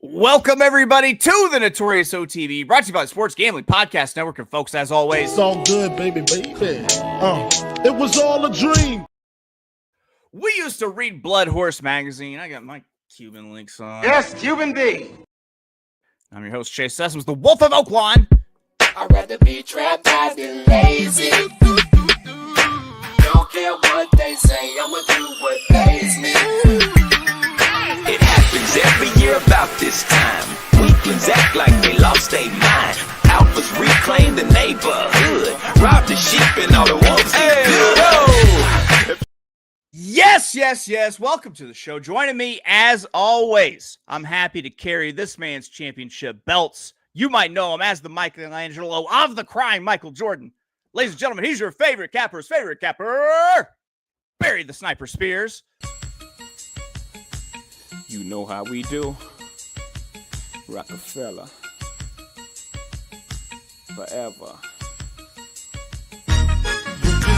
Welcome, everybody, to the Notorious OTV, brought to you by the Sports Gambling Podcast Network. And folks, as always, it's all good, baby. It was all a dream. We used to read Blood Horse magazine. I got my Cuban links on. Yes, Cuban B. I'm your host, Chase Sessoms, the Wolf of Oaklawn. I'd rather be trapped than lazy. Don't care what they say, I'ma do what pays me. It happens every year about this time. Weaklings act like they lost their mind. Alphas reclaim the neighborhood. Rob the sheep and all the wolves get good. Yes. Welcome to the show. Joining me, as always, I'm happy to carry this man's championship belts. You might know him as the Michelangelo of the crime, Michael Jordan. Ladies and gentlemen, he's your favorite capper's favorite capper, Barry the Sniper Spears. You know how we do. Rockefeller. Forever.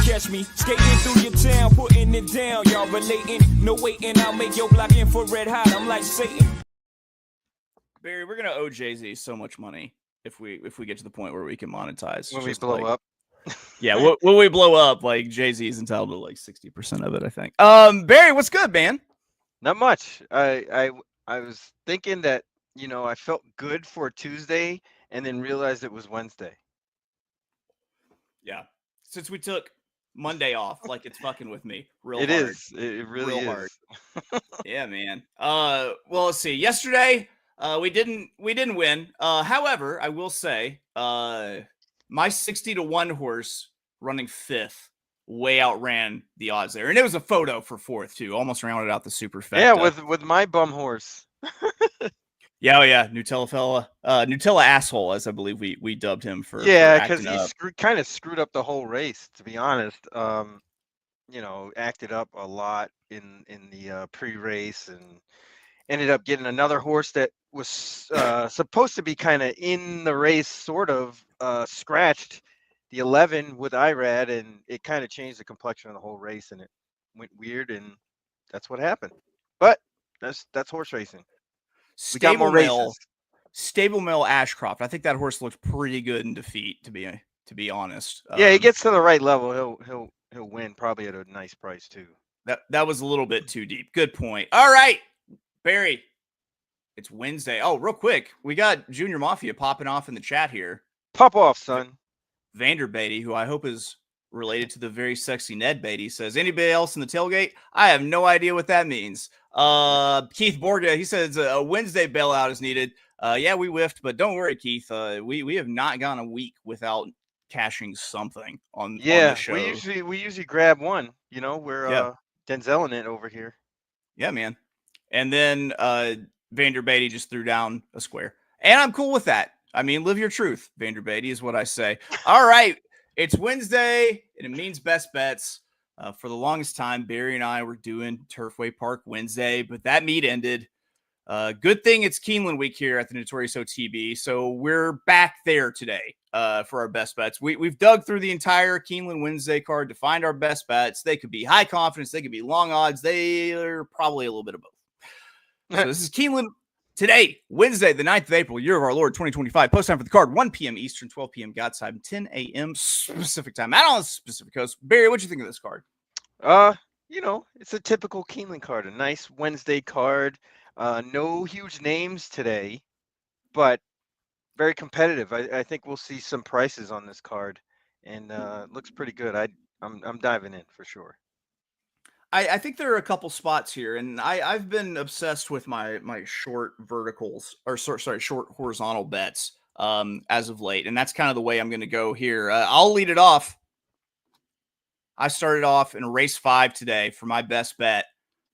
Catch me skating through your town, putting it down. Y'all relating, no waiting. I'll make your block infrared hot. I'm like Satan. Barry, we're gonna owe Jay-Z so much money if we get to the point where we can monetize. When we blow up. Yeah, when we blow up, like Jay-Z is entitled to like 60% of it, I think. Barry, what's good, man? Not much. I was thinking that, I felt good for Tuesday and then realized it was Wednesday. Yeah. Since we took Monday off, like it's fucking with me real It hard. is. It really Real is. hard. Yeah, man. Well, let's see. Yesterday, we didn't win. However, I will say, my 60-1 horse running fifth way outran the odds there, and it was a photo for fourth too. Almost rounded out the superfecta. Yeah, with my bum horse. Yeah, Nutella fella, Nutella asshole, as I believe we dubbed him for. Yeah, because he kind of screwed up the whole race. To be honest, acted up a lot in the pre-race and ended up getting another horse that was supposed to be kind of in the race, sort of scratched the 11 with IRAD, and it kind of changed the complexion of the whole race, and it went weird, and that's what happened. But that's horse racing. We got more races. Stable Mill Ashcroft. I think that horse looked pretty good in defeat, to be honest. Yeah, he gets to the right level, he'll win probably at a nice price too. That was a little bit too deep. Good point. All right, Barry. It's Wednesday. Oh, real quick, we got Junior Mafia popping off in the chat here. Pop off, son. Vander Beatty, who I hope is related to the very sexy Ned Beatty, says, anybody else in the tailgate? I have no idea what that means. Keith Borga, he says a Wednesday bailout is needed. Yeah, we whiffed, but don't worry, Keith. We have not gone a week without cashing something on the show. we usually grab one. We're Denzel in it over here. Yeah, man. And then Vander Beatty just threw down a square, and I'm cool with that. I mean, live your truth, Vander Beatty, is what I say. All right, it's Wednesday, and it means best bets. For the longest time, Barry and I were doing Turfway Park Wednesday, but that meet ended. Good thing it's Keeneland week here at the Notorious OTB, so we're back there today for our best bets. We've dug through the entire Keeneland Wednesday card to find our best bets. They could be high confidence, they could be long odds, they are probably a little bit of both. So this is Keeneland today, Wednesday, the 9th of April, year of our Lord, 2025. Post time for the card, 1 p.m. Eastern, 12 p.m. God's time, 10 a.m. Pacific time. Out on the Pacific Coast. Barry, what do you think of this card? It's a typical Keeneland card, a nice Wednesday card. No huge names today, but very competitive. I think we'll see some prices on this card, and it looks pretty good. I'm diving in for sure. I think there are a couple spots here, and I've been obsessed with my short verticals, or short horizontal bets as of late, and that's kind of the way I'm going to go here. I'll lead it off. I started off in race 5 today for my best bet.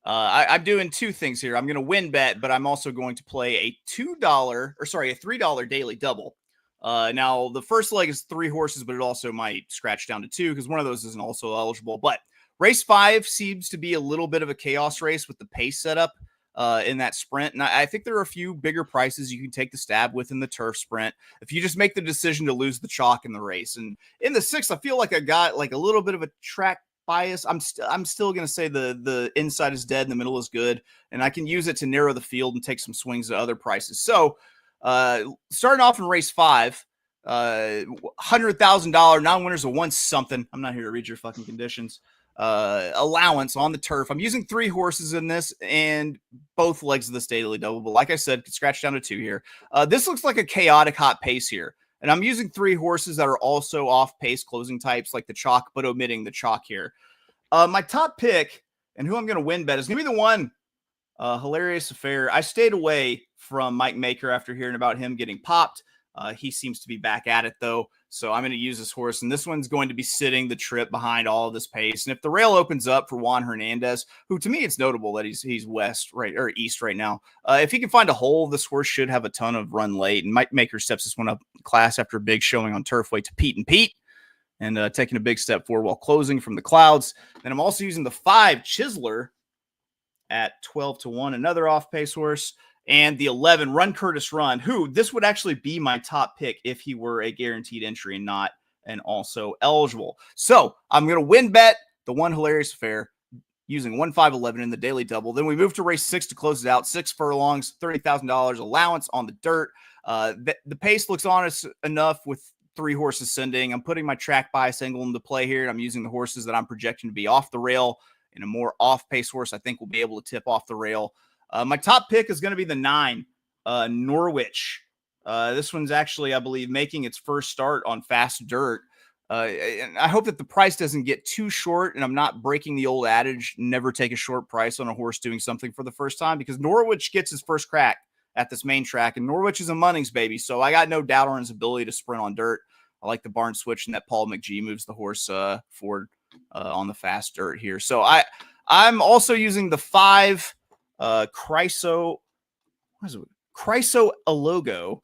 I'm doing two things here. I'm going to win bet, but I'm also going to play a $3 daily double. Now, the first leg is 3 horses, but it also might scratch down to 2 because one of those isn't also eligible. But race 5 seems to be a little bit of a chaos race with the pace setup in that sprint. And I think there are a few bigger prices you can take the stab with in the turf sprint if you just make the decision to lose the chalk in the race. And in the 6th, I feel like I got like a little bit of a track bias. I'm still gonna say the inside is dead and the middle is good, and I can use it to narrow the field and take some swings at other prices. So, starting off in race 5, $100,000 non-winners of one something. I'm not here to read your fucking conditions. Allowance on the turf. I'm using 3 horses in this and both legs of this daily double. But like I said, could scratch down to 2 here. This looks like a chaotic hot pace here. And I'm using 3 horses that are also off-pace closing types like the chalk, but omitting the chalk here. My top pick and who I'm going to win bet is going to be the one, Hilarious Affair. I stayed away from Mike Maker after hearing about him getting popped. He seems to be back at it, though. So I'm going to use this horse, and this one's going to be sitting the trip behind all of this pace. And if the rail opens up for Juan Hernandez, who to me it's notable that he's west right or east right now. If he can find a hole, this horse should have a ton of run late. And Mike Maker steps this one up in class after a big showing on Turfway to Pete and Pete, and taking a big step forward while closing from the clouds. And I'm also using the 5 Chisler at 12-1, another off-pace horse. And the 11, Run Curtis Run, who this would actually be my top pick if he were a guaranteed entry and not and also eligible. So I'm going to win bet the one Hilarious Affair using 1-5-11 in the daily double. Then we move to race 6 to close it out. 6 furlongs, $30,000 allowance on the dirt. The pace looks honest enough with 3 horses sending. I'm putting my track bias angle into play here. And I'm using the horses that I'm projecting to be off the rail, and a more off-pace horse I think will be able to tip off the rail. My top pick is going to be the 9, Norwich. This one's actually, I believe, making its first start on fast dirt. And I hope that the price doesn't get too short, and I'm not breaking the old adage, never take a short price on a horse doing something for the first time, because Norwich gets his first crack at this main track, and Norwich is a Munnings baby, so I got no doubt on his ability to sprint on dirt. I like the barn switch, and that Paul McGee moves the horse forward on the fast dirt here. So I'm also using the 5 Chryso Alogo.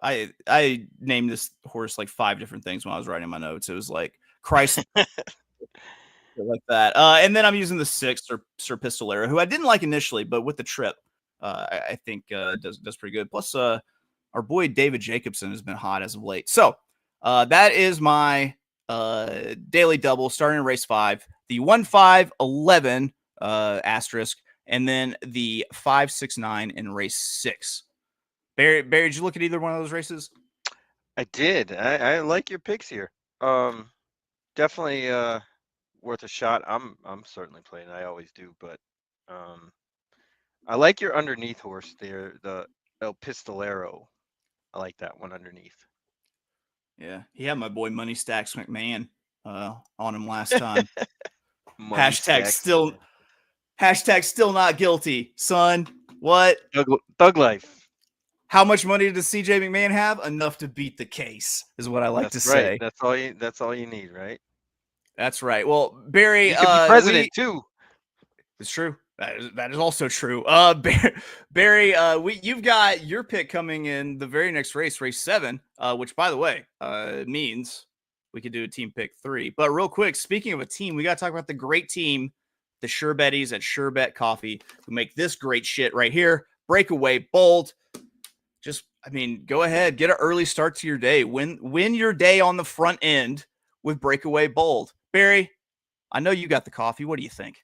I named this horse like 5 different things when I was writing my notes. It was like Chryso like that. And then I'm using the 6 Sir Pistolero, who I didn't like initially, but with the trip, I think does pretty good. Plus, our boy David Jacobson has been hot as of late. So that is my daily double starting in race 5. The 1-5-11 asterisk. And then the 5-6-9 in race 6. Barry, did you look at either one of those races? I did. I like your picks here. Definitely worth a shot. I'm certainly playing. I always do, but I like your underneath horse there, the El Pistolero. I like that one underneath. Yeah, he had my boy Money Stacks McMahon on him last time. Hashtag still not guilty, son. What? Thug life. How much money does CJ McMahon have? Enough to beat the case, is what I like to say. That's all you need, right? That's right. Well, Barry, you could be president too. It's true. That is also true. Barry, you've got your pick coming in the very next race, race 7, which, by the way, means we could do a team pick 3. But real quick, speaking of a team, we got to talk about the great team, the Sure Betties at Sure Bet Coffee, who make this great shit right here. Breakaway Bold. Go ahead, get an early start to your day. Win your day on the front end with Breakaway Bold. Barry, I know you got the coffee. What do you think?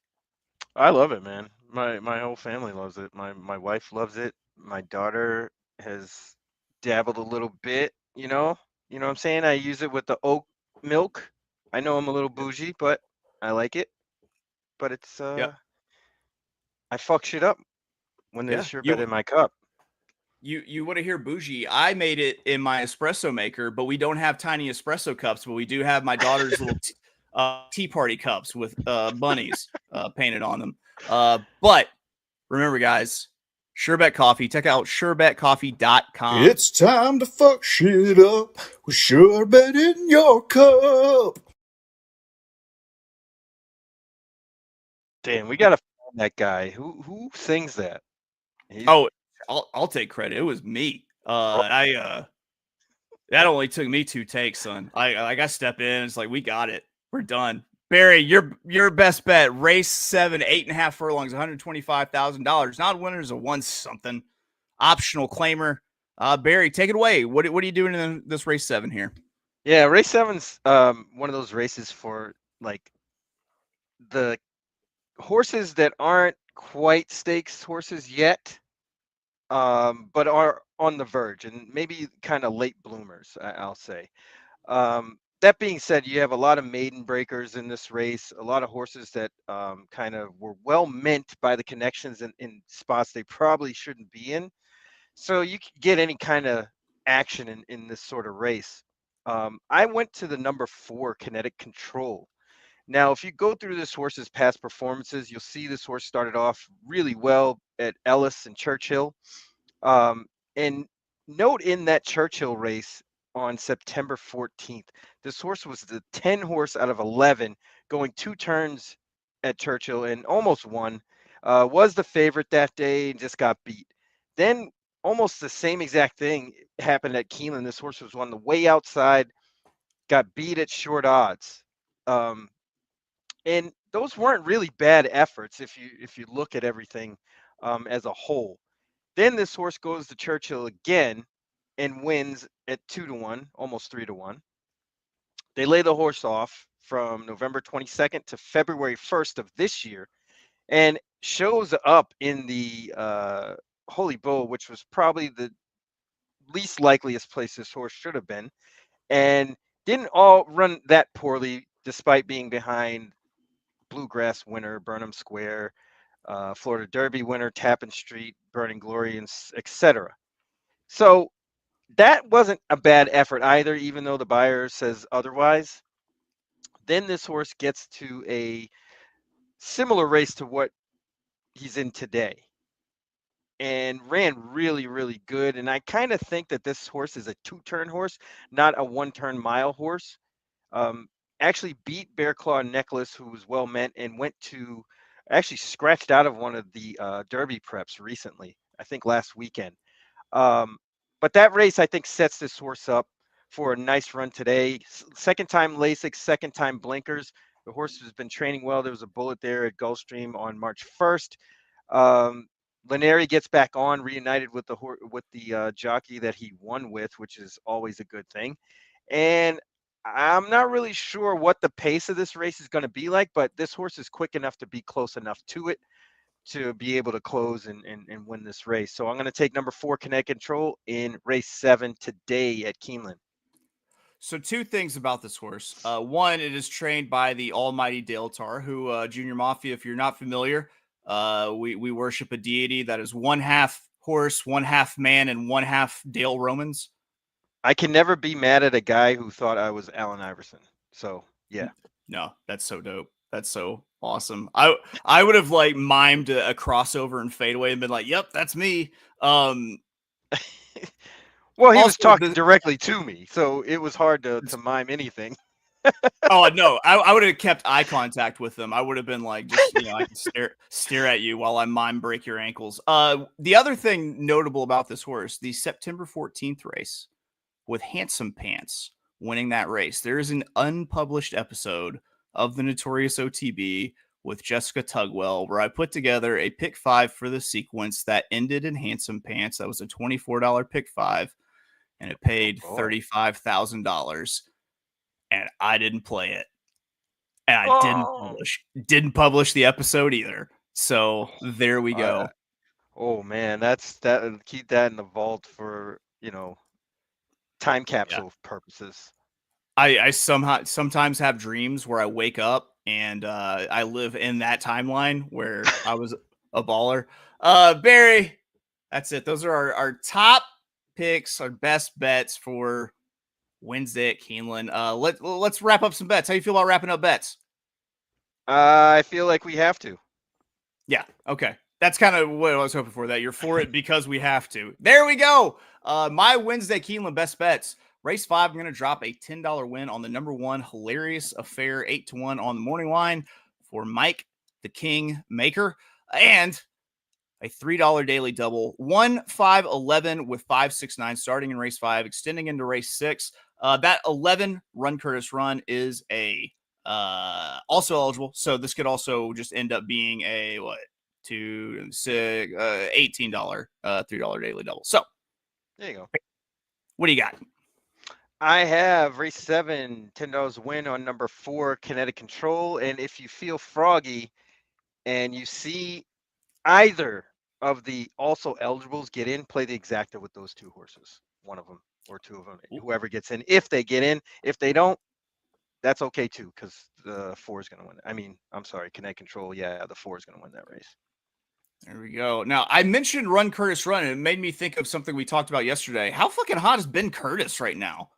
I love it, man. My whole family loves it. My wife loves it. My daughter has dabbled a little bit, you know what I'm saying? I use it with the oat milk. I know I'm a little bougie, but I like it. But it's I fuck shit up when there's Sure Bet in my cup. You want to hear bougie? I made it in my espresso maker, but we don't have tiny espresso cups, but we do have my daughter's little tea party cups with bunnies painted on them. But remember, guys, SureBet Coffee. Check out SureBetCoffee.com. It's time to fuck shit up with Sure Bet in your cup. Damn, we gotta find that guy. Who sings that? I'll take credit. It was me. That only took me 2 takes, son. I step in. It's like, we got it. We're done. Barry, your best bet. Race 7, 8.5 furlongs, $125,000. Not winners of one something. Optional claimer. Barry, take it away. What are you doing in this race 7 here? Yeah, race 7's one of those races for like the horses that aren't quite stakes horses yet, but are on the verge and maybe kind of late bloomers, I'll say. That being said, you have a lot of maiden breakers in this race, a lot of horses that kind of were well meant by the connections in spots they probably shouldn't be in. So you can get any kind of action in this sort of race. I went to the number 4 Kinetic Control. Now, if you go through this horse's past performances, you'll see this horse started off really well at Ellis and Churchill. And note in that Churchill race on September 14th, this horse was the 10 horse out of 11 going 2 turns at Churchill and almost won. Was the favorite that day and just got beat. Then almost the same exact thing happened at Keeneland. This horse was on the way outside, got beat at short odds. And those weren't really bad efforts if you look at everything as a whole. Then this horse goes to Churchill again and wins at 2-1, almost 3-1. They lay the horse off from November 22nd to February 1st of this year and shows up in the Holy Bull, which was probably the least likeliest place this horse should have been, and didn't all run that poorly despite being behind Bluegrass winner Burnham Square, Florida Derby winner Tappan Street, Burning Glory, and etc. So that wasn't a bad effort either, even though the buyer says otherwise. Then this horse gets to a similar race to what he's in today and ran really, really good. And I kind of think that this horse is a 2-turn horse, not a 1-turn mile horse. Actually beat Bear Claw Necklace, who was well meant, and went to actually scratched out of one of the Derby preps recently, I think last weekend. But that race, I think, sets this horse up for a nice run today. Second time Lasix, second time blinkers. The horse has been training well. There was a bullet there at Gulfstream on March 1st. Laneri gets back on, reunited with the jockey that he won with, which is always a good thing. And I'm not really sure what the pace of this race is going to be like, but this horse is quick enough to be close enough to it to be able to close and win this race. So I'm going to take number 4 Kinetic Control in race 7 today at Keeneland. So 2 things about this horse. One, it is trained by the almighty Dale Tar, who Junior Mafia, if you're not familiar, we worship a deity that is 1/2 horse, 1/2 man, and 1/2 Dale Romans. I can never be mad at a guy who thought I was Allen Iverson. So yeah. No, that's so dope. That's so awesome. I would have like mimed a crossover and fadeaway and been like, "Yep, that's me." Well, he was Also, talking directly to me, so it was hard to mime anything. Oh no, I would have kept eye contact with them. I would have been like, just I can stare at you while I mime break your ankles. The other thing notable about this horse, the September 14th race with Handsome Pants winning that race. There is an unpublished episode of the Notorious OTB with Jessica Tugwell where I put together a pick 5 for the sequence that ended in Handsome Pants. That was a $24 pick 5, and it paid $35,000. And I didn't play it. And I didn't publish the episode either. So there we go. Oh man, keep that in the vault for, time capsule purposes. I sometimes have dreams where I wake up and I live in that timeline where I was a baller. Barry, that's it. Those are our top picks, our best bets for Wednesday at Keeneland. Let's wrap up some bets. How you feel about wrapping up bets? I feel like we have to. Yeah. Okay. That's kind of what I was hoping for. That you're for it because we have to. There we go. My Wednesday Keeneland best bets. Race 5, I'm going to drop a $10 win on the number 1 Hilarious Affair 8-1 on the morning line for Mike the King Maker, and a $3 daily double 1-5-11 with 5-6-9 starting in race 5, extending into race 6. That 11 Run Curtis Run is a also eligible, so this could also just end up being a $18 $3 daily double. So there you go. What do you got? I have race 7, $10 win on number 4, Kinetic Control. And if you feel froggy and you see either of the also eligibles get in, play the exacta with those 2 horses, one of them or 2 of them, whoever gets in. If they get in, if they don't, that's okay too, because the 4 is going to win. I mean, I'm sorry, Kinetic Control. Yeah, the 4 is going to win that race. There we go. Now, I mentioned Run Curtis Run, and it made me think of something we talked about yesterday. How fucking hot is Ben Curtis right now?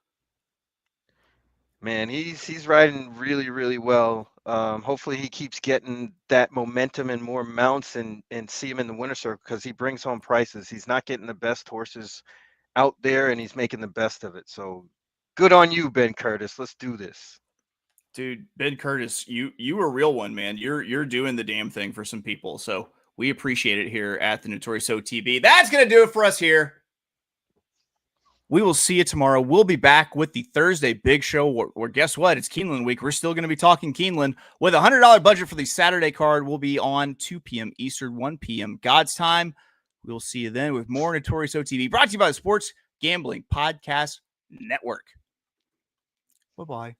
Man, he's riding really, really well. Hopefully he keeps getting that momentum and more mounts and see him in the winter circle, because he brings home prices. He's not getting the best horses out there, and he's making the best of it. So good on you, Ben Curtis. Let's do this. Dude, Ben Curtis, you a real one, man. You're doing the damn thing for some people. So we appreciate it here at the Notorious OTB. That's going to do it for us here. We will see you tomorrow. We'll be back with the Thursday big show where guess what? It's Keeneland week. We're still going to be talking Keeneland with a $100 budget for the Saturday card. We'll be on 2 p.m. Eastern, 1 p.m. God's time. We'll see you then with more Notorious OTB brought to you by the Sports Gambling Podcast Network. Bye-bye.